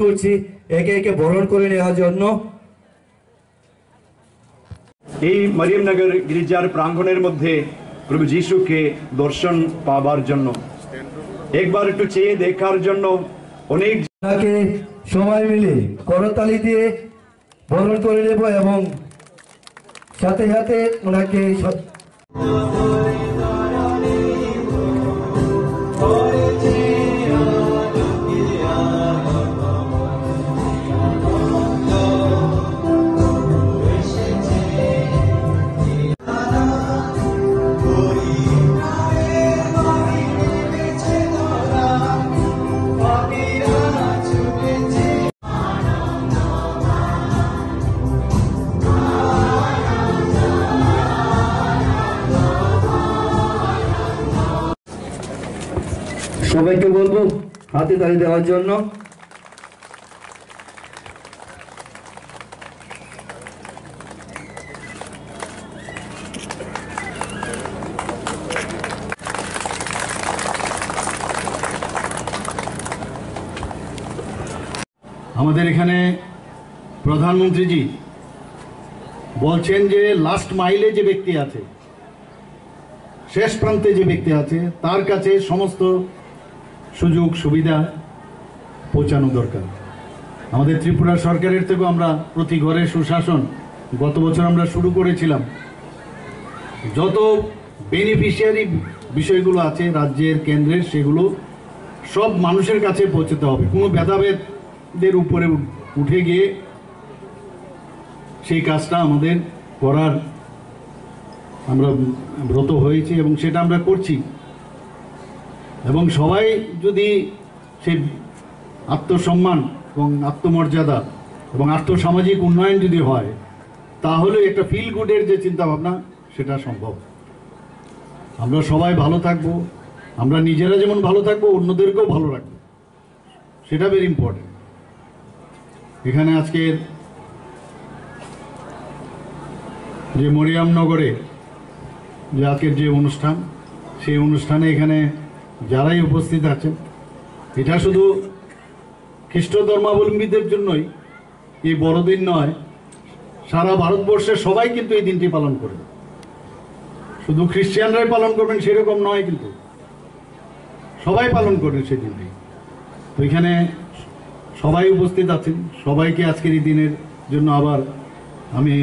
করছি একে একে বরণ করে নেওয়ার জন্য। এই মরিয়মনগর গির্জার প্রাঙ্গণের মধ্যে প্রভু যিশুকে দর্শন পাবার জন্য, একবার একটু চেয়ে দেখার জন্য অনেক সবাই মিলে করতালি দিয়ে বরণ করে নেব এবং সাথে সাথে ওনাকে সবাইকে বলবো হাতে তালি দেওয়ার জন্য। আমাদের এখানে প্রধানমন্ত্রীজি বলছেন যে লাস্ট মাইলে যে ব্যক্তি আছে, শেষ প্রান্তে যে ব্যক্তি আছে, তার কাছে সমস্ত সুযোগ সুবিধা পৌঁছানো দরকার। আমাদের ত্রিপুরা সরকারের থেকেও আমরা প্রতি ঘরে সুশাসন গত বছর আমরা শুরু করেছিলাম। যত বেনিফিশিয়ারি বিষয়গুলো আছে রাজ্যের কেন্দ্রের, সেগুলো সব মানুষের কাছে পৌঁছতে হবে। কোনো ভেদাভেদের উপরে উঠে গিয়ে সেই কাজটা আমাদের করার আমরা ব্রত হয়েছি এবং সেটা আমরা করছি। এবং সবাই যদি সেই আত্মসম্মান এবং আত্মমর্যাদা এবং আর্থসামাজিক উন্নয়ন যদি হয়, তাহলে একটা ফিল গুডের যে চিন্তাভাবনা সেটা সম্ভব। আমরা সবাই ভালো থাকবো, আমরা নিজেরা যেমন ভালো থাকবো, অন্যদেরকেও ভালো রাখবো, সেটা ভেরি ইম্পর্টেন্ট। এখানে আজকের যে মরিয়মনগরে যে আজকের যে অনুষ্ঠান, সেই অনুষ্ঠানে এখানে যারাই উপস্থিত আছেন, এটা শুধু খ্রিস্ট ধর্মাবলম্বীদের জন্যই এই বড়দিন নয়, সারা ভারতবর্ষের সবাই কিন্তু এই দিনটি পালন করে। শুধু খ্রিস্টানরাই পালন করবেন সেরকম নয়, কিন্তু সবাই পালন করেন সেই দিনটি। তো এখানে সবাই উপস্থিত আছেন, সবাইকে আজকের এই দিনের জন্য আবার আমি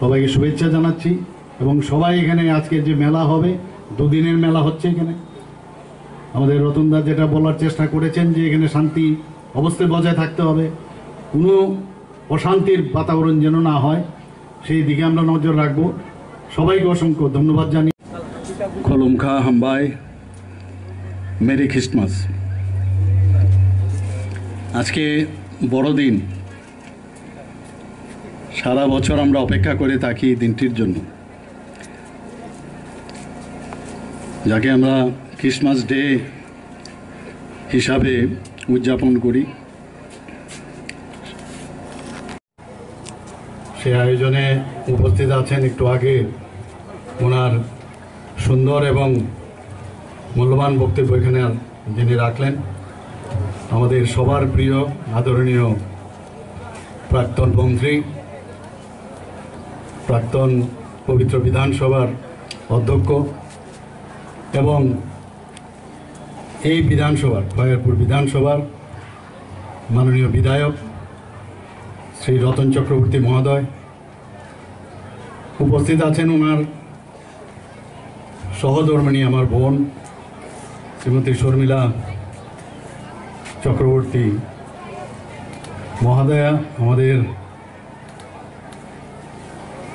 সবাইকে শুভেচ্ছা জানাচ্ছি। এবং সবাই এখানে আজকের যে মেলা হবে, দুদিনের মেলা হচ্ছে এখানে, আমাদের রতনদা যেটা বলার চেষ্টা করেছেন যে এখানে শান্তি অবস্থায় বজায় থাকতে হবে, কোনো অশান্তির বাতাবরণ যেন না হয়, সেই দিকে আমরা নজর রাখবো। সবাইকে অসংখ্য ধন্যবাদ জানিয়ে খুলুমখা হামবাই, মেরি খ্রিস্টমাস। আজকে বড়দিন, সারা বছর আমরা অপেক্ষা করে থাকি দিনটির জন্য, যাকে আমরা ক্রিসমাস ডে হিসাবে উদযাপন করি। সে আয়োজনে উপস্থিত আছেন একটু আগে ওনার সুন্দর এবং মূল্যবান বক্তব্য এখানে যিনি রাখলেন, আমাদের সবার প্রিয় আদরণীয় প্রাক্তন মন্ত্রী, প্রাক্তন পবিত্র বিধানসভার অধ্যক্ষ এবং এই বিধানসভার, খয়েরপুর বিধানসভার মাননীয় বিধায়ক শ্রী রতন চক্রবর্তী মহোদয়। উপস্থিত আছেন ওনার সহধর্মিণী আমার বোন শ্রীমতী শর্মিলা চক্রবর্তী মহোদয়া, আমাদের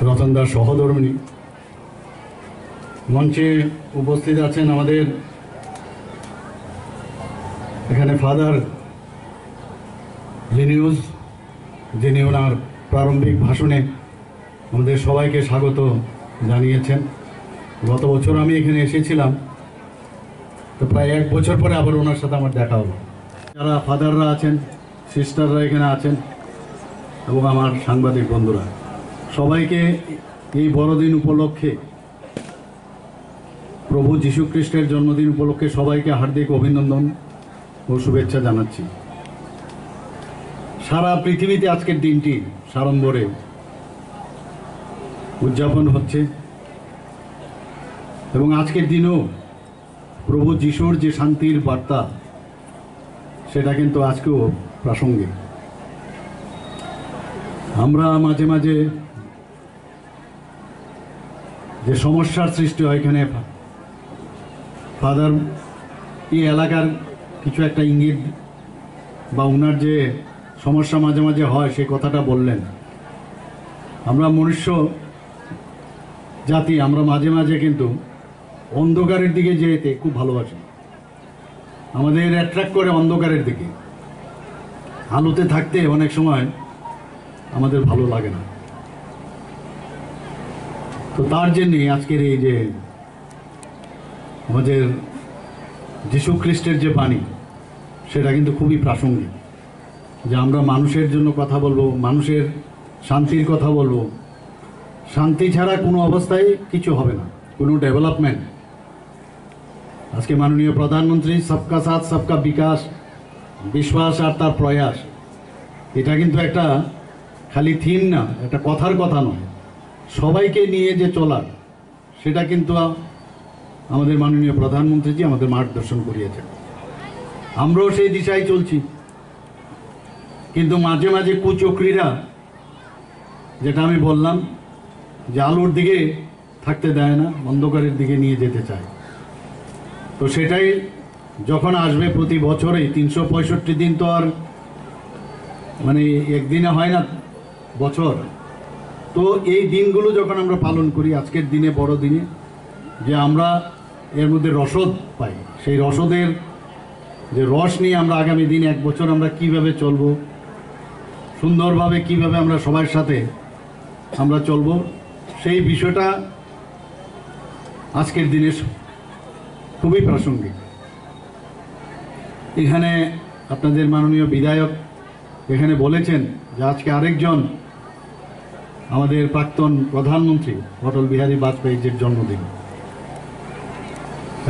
রতনদার সহধর্মিণী। মঞ্চে উপস্থিত আছেন আমাদের এখানে ফাদার লিনিউস, যিনি ওনার প্রারম্ভিক ভাষণে আমাদের সবাইকে স্বাগত জানিয়েছেন। গত বছর আমি এখানে এসেছিলাম, তো প্রায় 1 বছর পরে আবার ওনার সাথে আমার দেখা হলো। যারা ফাদাররা আছেন, সিস্টাররা এখানে আছেন এবং আমার সাংবাদিক বন্ধুরা, সবাইকে এই বড়দিন উপলক্ষে, প্রভু যীশু খ্রিস্টের জন্মদিন উপলক্ষে সবাইকে হার্দিক অভিনন্দন ও শুভেচ্ছা জানাচ্ছি। সারা পৃথিবীতে আজকের দিনটি সাড়ম্বরে উদযাপন হচ্ছে এবং আজকের দিনেও প্রভু যিশুর যে শান্তির বার্তা সেটা কিন্তু আজকেও প্রাসঙ্গিক। আমরা মাঝে মাঝে যে সমস্যার সৃষ্টি হয়, এখানে ফাদার এই এলাকার কিছু একটা ইঙ্গিত বা ওনার যে সমস্যা মাঝে মাঝে হয় সেই কথাটা বললেন। আমরা মনুষ্য জাতি, আমরা মাঝে মাঝে কিন্তু অন্ধকারের দিকে যেতে খুব ভালোবাসি। আমাদের অ্যাট্রাক্ট করে অন্ধকারের দিকে, আলোতে থাকতে অনেক সময় আমাদের ভালো লাগে না। তো তার জন্যে আজকের এই যে আমাদের যীশু খ্রিস্টের যে বাণী, সেটা কিন্তু খুবই প্রাসঙ্গিক, যে আমরা মানুষের জন্য কথা বলবো, মানুষের শান্তির কথা বলবো। শান্তি ছাড়া কোনো অবস্থায় কিছু হবে না, কোনো ডেভেলপমেন্ট। আজকে মাননীয় প্রধানমন্ত্রী সবকা সাথ সবকা বিকাশ, বিশ্বাস আর তার প্রয়াস, এটা কিন্তু একটা খালি থিম না, একটা কথার কথা নয়, সবাইকে নিয়ে যে চলার, সেটা কিন্তু আমাদের মাননীয় প্রধানমন্ত্রীজি আমাদের মার্গদর্শন করিয়েছেন। আমরাও সেই দিশায় চলছি, কিন্তু মাঝে মাঝে কুচক্রীরা, যেটা আমি বললাম, যে আলোর দিকে থাকতে দেয় না, অন্ধকারের দিকে নিয়ে যেতে চায়। তো সেটাই যখন আসবে, প্রতি বছরেই 365 দিন তো আর মানে একদিনে হয় না, বছর। তো এই দিনগুলো যখন আমরা পালন করি, আজকের দিনে, বড় দিনে, যে আমরা এর মধ্যে রসদ পাই, সেই রসদের যে রস নিয়ে আমরা আগামী দিন 1 বছর আমরা কিভাবে চলব, সুন্দরভাবে কিভাবে আমরা সবার সাথে আমরা চলব, সেই বিষয়টা আজকের দিনে খুবই প্রাসঙ্গিক। এখানে আপনাদের মাননীয় বিধায়ক এখানে বলেছেন যে আজকে আরেকজন আমাদের প্রাক্তন প্রধানমন্ত্রী অটল বিহারী বাজপেয়ীর জন্মদিন,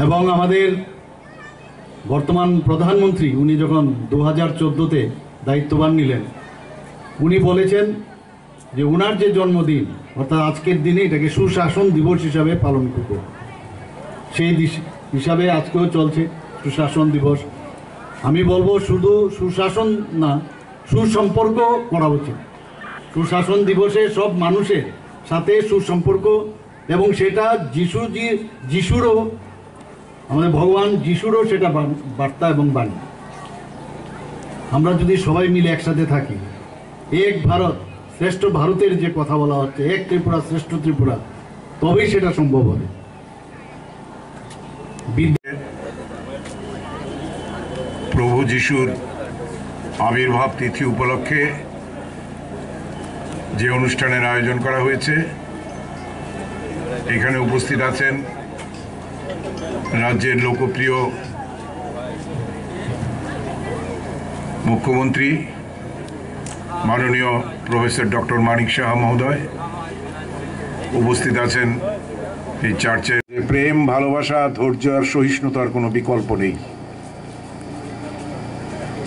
এবং আমাদের বর্তমান প্রধানমন্ত্রী উনি যখন 2014-তে দায়িত্বভার নিলেন, উনি বলেছেন যে ওনার যে জন্মদিন, অর্থাৎ আজকের দিনে এটাকে সুশাসন দিবস হিসাবে পালন করব। সেই হিসাবে আজকেও চলছে সুশাসন দিবস। আমি বলবো শুধু সুশাসন না, সুসম্পর্ক করা উচিত। সুশাসন দিবসে সব মানুষের সাথে সুসম্পর্ক, এবং সেটা যিশুরও, আমাদের ভগবান যিশুরও সেটা বার্তা এবং বাণী। আমরা যদি সবাই মিলে একসাথে থাকি, এক ভারত শ্রেষ্ঠ ভারতের যে কথা বলা হচ্ছে, এক ত্রিপুরা শ্রেষ্ঠ ত্রিপুরা, তবেই সেটা সম্ভব হবে। প্রভু যিশুর আবির্ভাব তিথি উপলক্ষে যে অনুষ্ঠানের আয়োজন করা হয়েছে, এখানে উপস্থিত আছেন রাজ্যের লোকপ্রিয় মুখ্যমন্ত্রী মাননীয় প্রফেসর ডক্টর মানিক সাহা মহোদয়। উপস্থিত আছেন এই চার্চের। প্রেম, ভালোবাসা, ধৈর্য আর সহিষ্ণুতার কোনো বিকল্প নেই।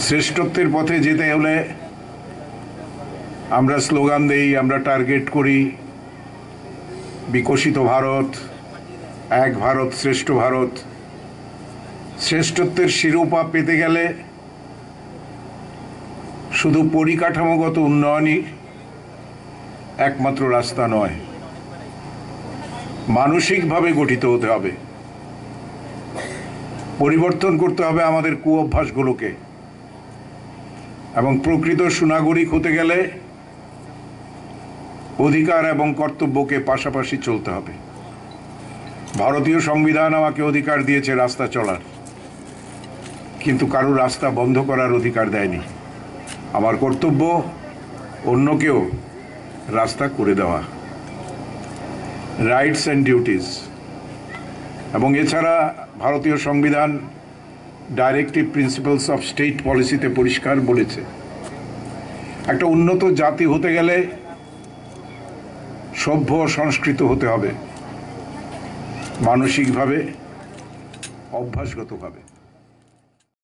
শ্রেষ্ঠত্বের পথে যেতে হলে আমরা স্লোগান দেই, আমরা টার্গেট করি বিকশিত ভারত, এক ভারত শ্রেষ্ঠ ভারত। শ্রেষ্ঠত্বের শিরোপা পেতে গেলে শুধু পরিকাঠামোগত উন্নয়নই একমাত্র রাস্তা নয়, মানসিকভাবে গঠিত হতে হবে। পরিবর্তন করতে হবে আমাদের কুঅভ্যাসগুলোকে, এবং প্রকৃত সুনাগরিক হতে গেলে অধিকার এবং কর্তব্যকে পাশাপাশি চলতে হবে। ভারতীয় সংবিধান আমাকে অধিকার দিয়েছে রাস্তা চলার, কিন্তু কারো রাস্তা বন্ধ করার অধিকার দেয়নি। আমার কর্তব্য অন্যকেও রাস্তা করে দেওয়া। রাইটস অ্যান্ড ডিউটিস, এবং এছাড়া ভারতীয় সংবিধান ডাইরেক্টিভ প্রিন্সিপালস অফ স্টেট পলিসিতে পরিষ্কার বলেছে একটা উন্নত জাতি হতে গেলে সভ্য সংস্কৃত হতে হবে, মানসিকভাবে, অভ্যাসগতভাবে।